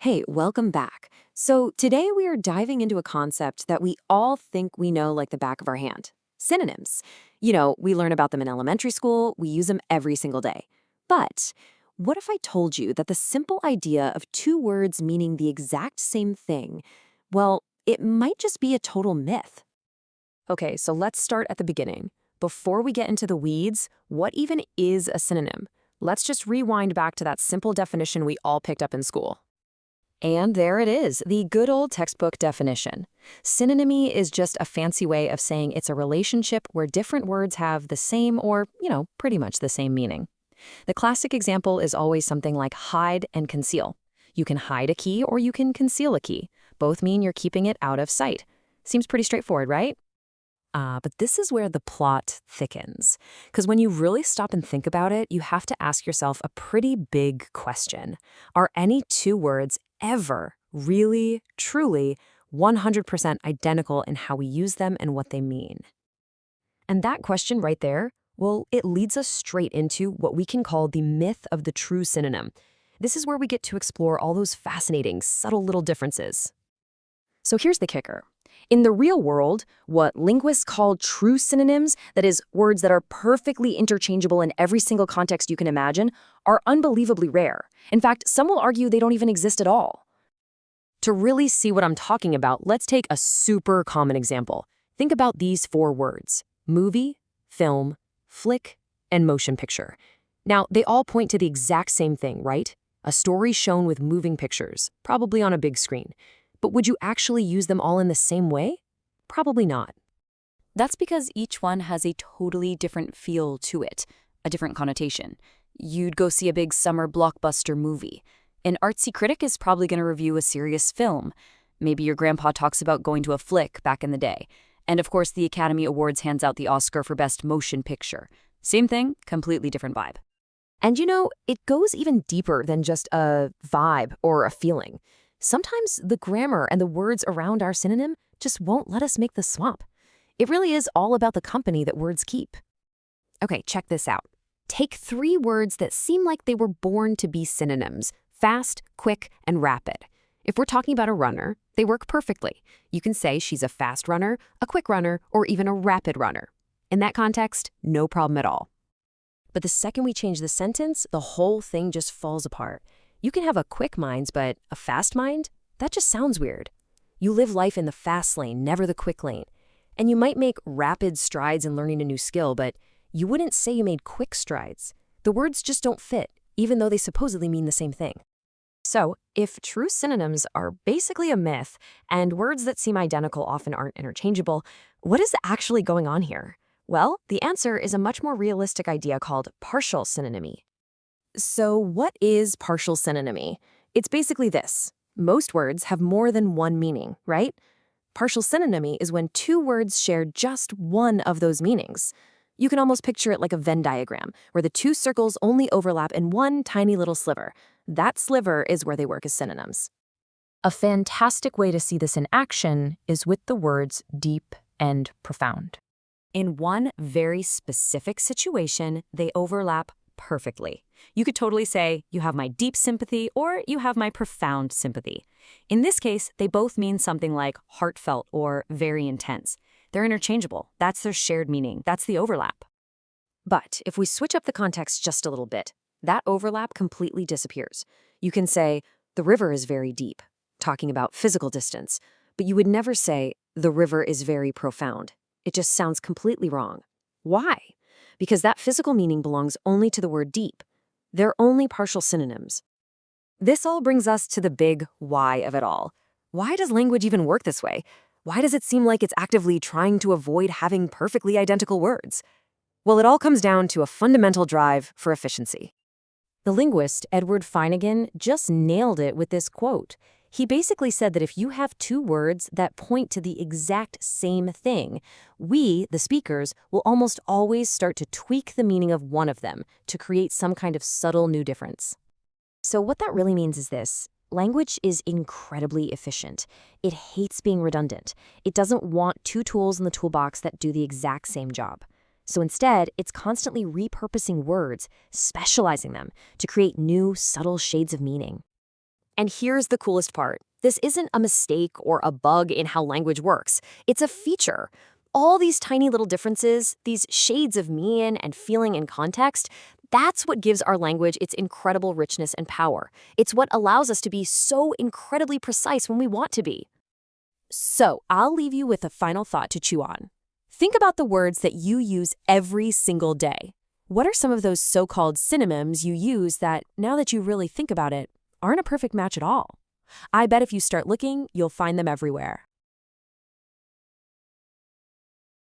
Hey, welcome back. So, today we are diving into a concept that we all think we know like the back of our hand synonyms. We learn about them in elementary school, we use them every single day. But what if I told you that the simple idea of two words meaning the exact same thing, well, it might just be a total myth? Okay, so let's start at the beginning. Before we get into the weeds, what even is a synonym? Let's just rewind back to that simple definition we all picked up in school. And there it is, the good old textbook definition. Synonymy is just a fancy way of saying it's a relationship where different words have the same or, pretty much the same meaning. The classic example is always something like hide and conceal. You can hide a key or you can conceal a key. Both mean you're keeping it out of sight. Seems pretty straightforward, right? But this is where the plot thickens. Because when you really stop and think about it, you have to ask yourself a pretty big question. Are any two words ever really, truly, 100% identical in how we use them and what they mean? And that question right there, well, it leads us straight into what we can call the myth of the true synonym. This is where we get to explore all those fascinating, subtle little differences. So here's the kicker. In the real world, what linguists call true synonyms, that is, words that are perfectly interchangeable in every single context you can imagine, are unbelievably rare. In fact, some will argue they don't even exist at all. To really see what I'm talking about, let's take a super common example. Think about these four words: movie, film, flick, and motion picture. Now, they all point to the exact same thing, right? A story shown with moving pictures, probably on a big screen. But would you actually use them all in the same way? Probably not. That's because each one has a totally different feel to it, a different connotation. You'd go see a big summer blockbuster movie. An artsy critic is probably going to review a serious film. Maybe your grandpa talks about going to a flick back in the day. And of course, the Academy Awards hands out the Oscar for Best Motion Picture. Same thing, completely different vibe. And it goes even deeper than just a vibe or a feeling. Sometimes the grammar and the words around our synonym just won't let us make the swap. It really is all about the company that words keep. Okay, check this out. Take three words that seem like they were born to be synonyms: fast, quick, and rapid. If we're talking about a runner, they work perfectly. You can say she's a fast runner, a quick runner, or even a rapid runner. In that context, no problem at all. But the second we change the sentence, the whole thing just falls apart. You can have a quick mind, but a fast mind? That just sounds weird. You live life in the fast lane, never the quick lane. And you might make rapid strides in learning a new skill, but you wouldn't say you made quick strides. The words just don't fit, even though they supposedly mean the same thing. So, if true synonyms are basically a myth, and words that seem identical often aren't interchangeable, what is actually going on here? Well, the answer is a much more realistic idea called partial synonymy. So what is partial synonymy? It's basically this. Most words have more than one meaning, right? Partial synonymy is when two words share just one of those meanings. You can almost picture it like a Venn diagram, where the two circles only overlap in one tiny little sliver. That sliver is where they work as synonyms. A fantastic way to see this in action is with the words deep and profound. In one very specific situation, they overlap perfectly. You could totally say, you have my deep sympathy or you have my profound sympathy. In this case, they both mean something like heartfelt or very intense. They're interchangeable. That's their shared meaning. That's the overlap. But if we switch up the context just a little bit, that overlap completely disappears. You can say, the river is very deep, talking about physical distance, but you would never say, the river is very profound. It just sounds completely wrong. Why? Because that physical meaning belongs only to the word deep. They're only partial synonyms. This all brings us to the big why of it all. Why does language even work this way? Why does it seem like it's actively trying to avoid having perfectly identical words? Well, it all comes down to a fundamental drive for efficiency. The linguist Edward Finnegan just nailed it with this quote. He basically said that if you have two words that point to the exact same thing, we, the speakers, will almost always start to tweak the meaning of one of them to create some kind of subtle new difference. So what that really means is this. Language is incredibly efficient. It hates being redundant. It doesn't want two tools in the toolbox that do the exact same job. So instead, it's constantly repurposing words, specializing them to create new, subtle shades of meaning. And here's the coolest part. This isn't a mistake or a bug in how language works. It's a feature. All these tiny little differences, these shades of meaning and feeling and context, that's what gives our language its incredible richness and power. It's what allows us to be so incredibly precise when we want to be. So, I'll leave you with a final thought to chew on. Think about the words that you use every single day. What are some of those so-called synonyms you use that, now that you really think about it, aren't a perfect match at all? I bet if you start looking, you'll find them everywhere.